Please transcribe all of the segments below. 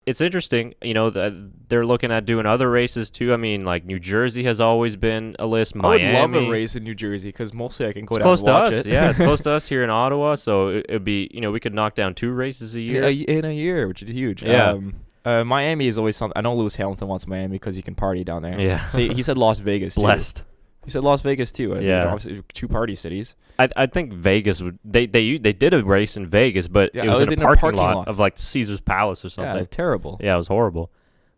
it's interesting, that they're looking at doing other races too. I mean, like New Jersey has always been a list. Miami. I would love a race in New Jersey because mostly I can go It's down close and to watch us. it. Yeah, it's close to us here in Ottawa. So it'd be, we could knock down 2 races a year. in a year, which is huge. Yeah. Miami is always something. I know Lewis Hamilton wants Miami because you can party down there. Yeah. So he said Las Vegas too. Blessed. He said Las Vegas too. I mean, Yeah. obviously 2 party cities. I think Vegas would. They did a race in Vegas, but Yeah, it was in a in a parking parking lot lot. of like the Caesar's Palace or something. Yeah, terrible. Yeah, it was horrible.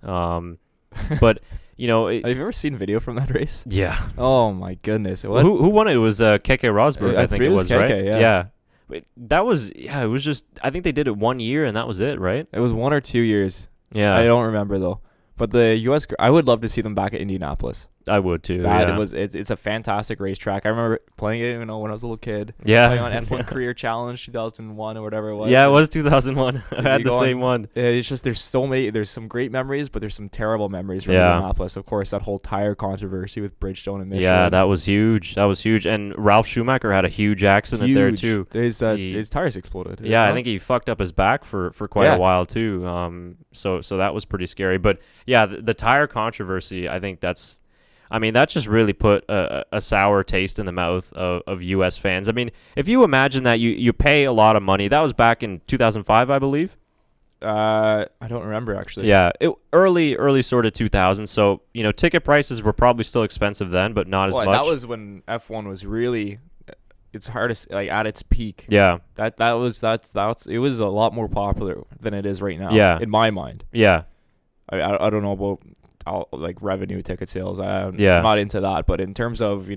But Have you ever seen video from that race? yeah. Oh my goodness! What? Who won it? It was Keke Rosberg, I I think think it it was was, right? Keke, yeah. But that was it was just I think they did it 1 year and that was it, right? It was 1 or 2 years. Yeah. I don't remember though. But the U.S. I would love to see them back at Indianapolis. I would too. It's a fantastic racetrack. I remember playing it, when I was a little kid. Yeah. Playing on F1 Career Challenge 2001 or whatever it was. Yeah, it was 2001. I had You the go same on- one. It's just there's some great memories, but there's some terrible memories from Yeah. Indianapolis. Of course, that whole tire controversy with Bridgestone and Michelin. Yeah, that was huge. And Ralph Schumacher had a huge accident there too. His tires exploded. Yeah, I think he fucked up his back for quite Yeah. a while too. So that was pretty scary. But yeah, the tire controversy, I think that just really put a sour taste in the mouth of U.S. fans. I mean, if you imagine that you pay a lot of money, that was back in 2005, I believe. I don't remember actually. Yeah, early sort of 2000. So ticket prices were probably still expensive then, but not as much. That was when F1 was really, it's hardest like at its peak. Yeah, It was a lot more popular than it is right now. Yeah. In my mind. yeah, I don't know about like revenue ticket sales. I'm Yeah. not into that. But in terms of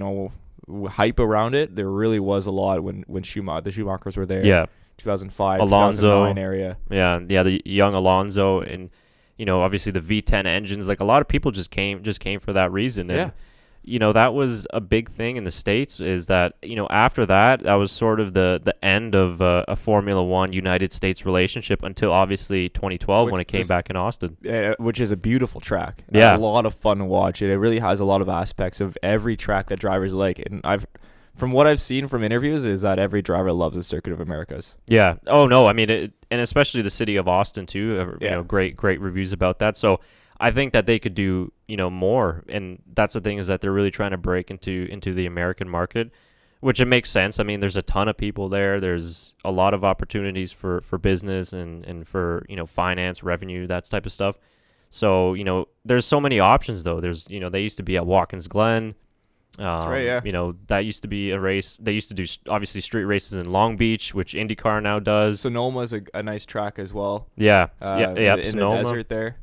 hype around it, there really was a lot when the Schumachers were there. yeah. 2005, Alonso. 2009 area. Yeah, the young Alonso and obviously the V10 engines. Like a lot of people just came for that reason. And, that was a big thing in the States. Is that after that was sort of the end of a Formula One United States relationship until obviously 2012 when it came back in Austin. Which is a beautiful track. Yeah. It's a lot of fun to watch. It really has a lot of aspects of every track that drivers like. And from what I've seen from interviews, is that every driver loves the Circuit of Americas. Yeah. Oh no. I mean, and especially the city of Austin too. Yeah. Great reviews about that. So I think that they could do more, and that's the thing is that they're really trying to break into the American market, which it makes sense. I mean, there's a ton of people there. There's a lot of opportunities for business and for finance, revenue, that type of stuff. So there's so many options though. There's they used to be at Watkins Glen. That's right, yeah. That used to be a race. They used to do obviously street races in Long Beach, which IndyCar now does. Sonoma's a nice track as well. Yeah, in Sonoma. the desert there.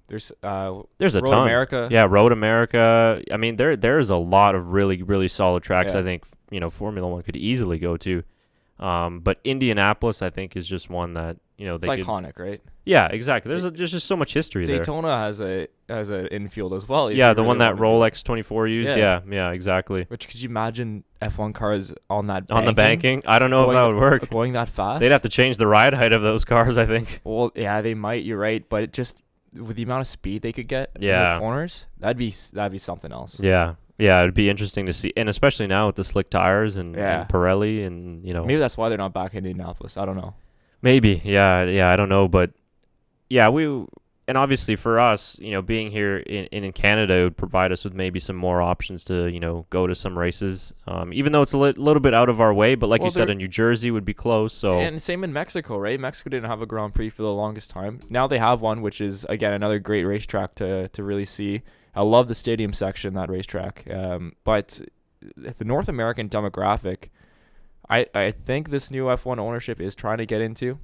There's a Road ton. America. Yeah, Road America. I mean, there's a lot of really, really solid tracks. Yeah. I think Formula One could easily go to. But Indianapolis, I think, is just one that It's they could. iconic, right? Yeah, exactly. There's just so much history there. Daytona has an infield as well. Yeah, the one that Rolex 24 used. Yeah. Yeah, exactly. Which could you imagine F1 cars on that On the banking, I don't know if that would work. going that fast? They'd have to change the ride height of those cars, I think. Well, yeah, they might. You're right, but just with the amount of speed they could get in Yeah. the corners, that'd be something else. Yeah, it'd be interesting to see, and especially now with the slick tires and Pirelli and Maybe that's why they're not back in Indianapolis. I don't know. Maybe, yeah, I don't know, but yeah, and obviously for us, being here in Canada, it would provide us with maybe some more options to, go to some races, even though it's a little bit out of our way, but like you said, in New Jersey would be close, so. And same in Mexico, right? Mexico didn't have a Grand Prix for the longest time. Now they have one, which is, again, another great racetrack to really see. I love the stadium section, that racetrack, but the North American demographic, I think this new F1 ownership is trying to get into,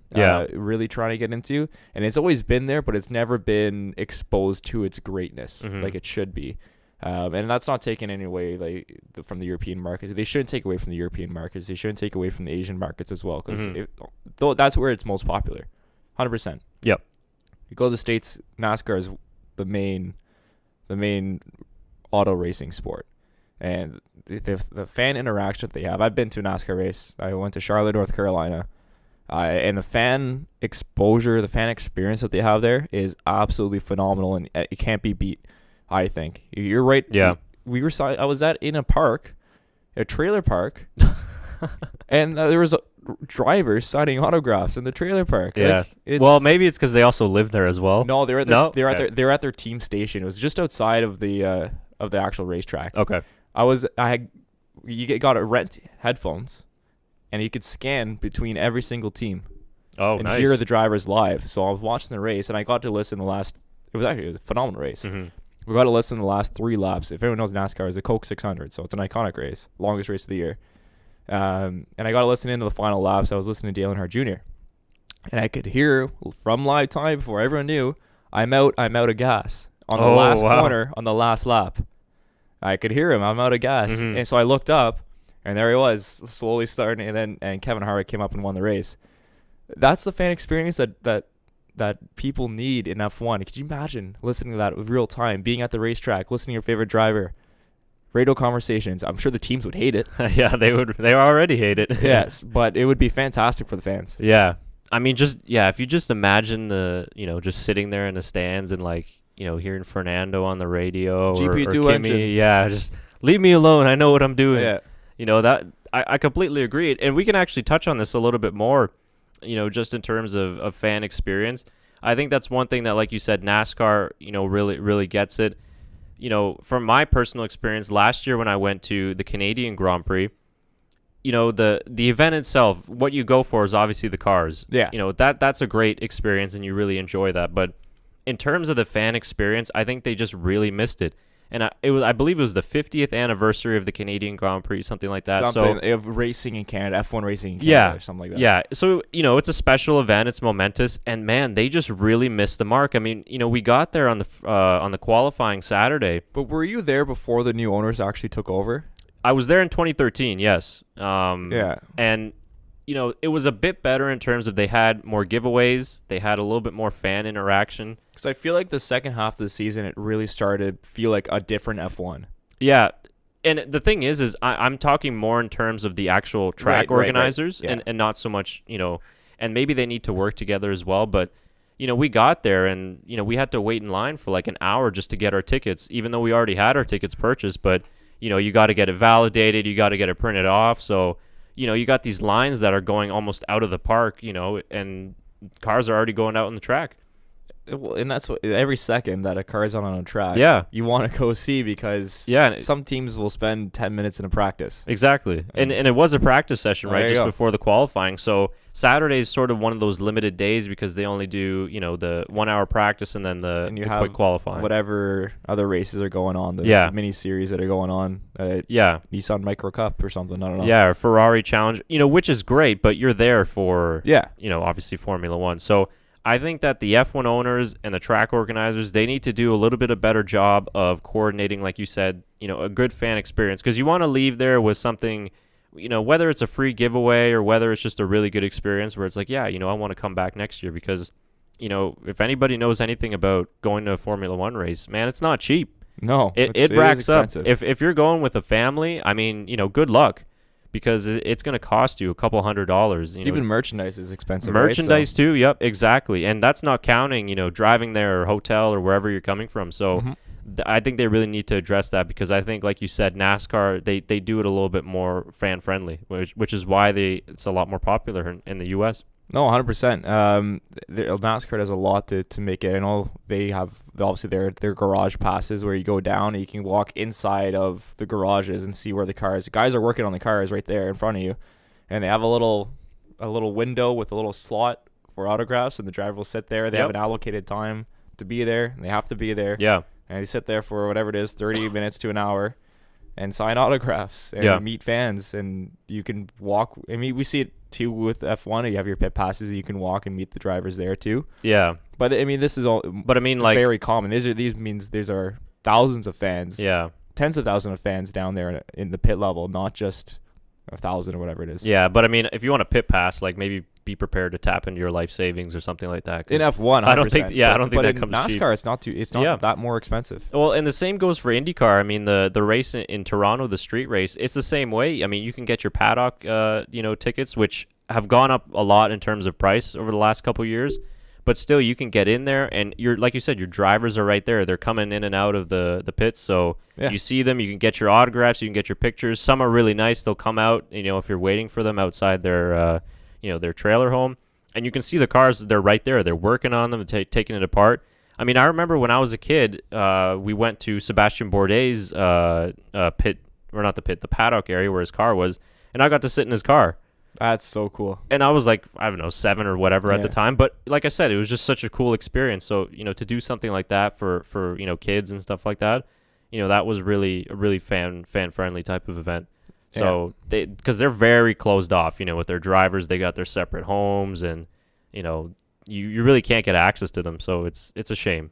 really trying to get into, and it's always been there, but it's never been exposed to its greatness like it should be. And that's not taking any away from the European markets. They shouldn't take away from the European markets. They shouldn't take away from the Asian markets as well, because that's where it's most popular, 100%. Yep. You go to the States, NASCAR is the main auto racing sport. And the fan interaction that they have. I've been to a NASCAR race. I went to Charlotte, North Carolina. And the fan exposure, the fan experience that they have there is absolutely phenomenal, and it can't be beat, I think. You're right. Yeah. I was in a park, a trailer park, and there was drivers signing autographs in the trailer park. Yeah. Like, it's, Well, maybe it's because they also live there as well. no, they're at their, No? they're at Okay. their they're at their team station. It was just outside of the actual racetrack. Okay. You got to rent headphones, and you could scan between every single team Oh, and nice. hear the drivers live. So I was watching the race, and I got to listen to the last. It was a phenomenal race. Mm-hmm. We got to listen to the last 3 laps. If everyone knows NASCAR, is the Coke 600, so it's an iconic race, longest race of the year. And I got to listen into the final laps. I was listening to Dale Earnhardt Jr. And I could hear from live time before everyone knew, I'm out of gas on the last corner on the last lap. I could hear him. I'm out of gas. Mhm. And so I looked up, and there he was, slowly starting. And Kevin Harvick came up and won the race. That's the fan experience that people need in F1. Could you imagine listening to that with real time, being at the racetrack, listening to your favorite driver, radio conversations? I'm sure the teams would hate it. Yeah, they would. They already hate it. Yes, but it would be fantastic for the fans. Yeah. I mean, if you just imagine just sitting there in the stands and hearing Fernando on the radio or GP2 Kimi, engine. yeah, just leave me alone. I know what I'm doing. Yeah. That I completely agree. And we can actually touch on this a little bit more, just in terms of fan experience. I think that's one thing that, like you said, NASCAR, really, really gets it. From my personal experience last year when I went to the Canadian Grand Prix, the event itself, what you go for is obviously the cars. Yeah. That's a great experience and you really enjoy that. But in terms of the fan experience, I think they just really missed it. And I believe it was the 50th anniversary of the Canadian Grand Prix, something like that. Something of racing in Canada, F1 racing in Canada, Yeah, or something like that. Yeah. So, it's a special event. It's momentous. And, man, they just really missed the mark. I mean, we got there on the qualifying Saturday. But were you there before the new owners actually took over? I was there in 2013, yes. Yeah. And, it was a bit better in terms of they had more giveaways. They had a little bit more fan interaction. Because I feel like the second half of the season, it really started to feel like a different F1. Yeah. And the thing is I'm talking more in terms of the actual track organizers right. Yeah. and not so much, and maybe they need to work together as well. But, we got there and, we had to wait in line for like an hour just to get our tickets, even though we already had our tickets purchased. But, you got to get it validated. You got to get it printed off. So, you got these lines that are going almost out of the park, and cars are already going out on the track. Well, and that's what every second that a car is on a track, Yeah. you want to go see because some teams will spend 10 minutes in a practice. Exactly. And it was a practice session, right, just go. before the qualifying. So Saturday is sort of one of those limited days because they only do, the 1 hour practice and then the quick qualifying. Whatever other races are going on, the mini series that are going on, Nissan Micro Cup or something, I don't know. Yeah, or Ferrari Challenge, which is great, but you're there for, obviously Formula One. So I think that the F1 owners and the track organizers, they need to do a little bit of better job of coordinating, like you said, a good fan experience. Because you want to leave there with something, whether it's a free giveaway or whether it's just a really good experience where it's like, I want to come back next year. Because, if anybody knows anything about going to a Formula One race, man, it's not cheap. No, it racks up. If you're going with a family, I mean, good luck. Because it's going to cost you a couple $100s. Even merchandise is expensive. Merchandise right? too. Yep, exactly. And that's not counting, driving there or hotel or wherever you're coming from. So I think they really need to address that because I think, like you said, NASCAR they do it a little bit more fan friendly, which is why it's a lot more popular in the U.S. No, 100%. NASCAR does a lot to make it. I know they have obviously their garage passes where you go down and you can walk inside of the garages and see where the guys are working on the cars right there in front of you, and they have a little window with a little slot for autographs, and the driver will sit there. They have an allocated time to be there, and they have to be there. Yeah, and they sit there for whatever it is, 30 minutes to an hour, and sign autographs and meet fans, and you can walk. I mean, we see it too with F1. You have your pit passes, you can walk and meet the drivers there too. Yeah, but I mean, this is all. But I mean, like very common. These are thousands of fans. Yeah, tens of thousands of fans down there in the pit level, not just 1,000 or whatever it is. Yeah, but I mean, if you want a pit pass, like maybe be prepared to tap into your life savings or something like that. In F1, 100%. I don't think that comes NASCAR, cheap. It's not that more expensive. Well, and the same goes for IndyCar. I mean, the race in Toronto, the street race, it's the same way. I mean, you can get your paddock, tickets, which have gone up a lot in terms of price over the last couple of years. But still, you can get in there, and like you said, your drivers are right there. They're coming in and out of the pits, so you see them. You can get your autographs. You can get your pictures. Some are really nice. They'll come out, if you're waiting for them outside their their trailer home, and you can see the cars. They're right there. They're working on them and taking it apart. I mean, I remember when I was a kid, we went to Sebastian Bourdais' pit, or not the pit, the paddock area where his car was, and I got to sit in his car. That's so cool. And I was like, I don't know, 7 or whatever at the time. But like I said, it was just such a cool experience. So, to do something like that for kids and stuff like that, that was really a really fan friendly type of event. So because they're very closed off, with their drivers, they got their separate homes, and, you really can't get access to them. So it's a shame.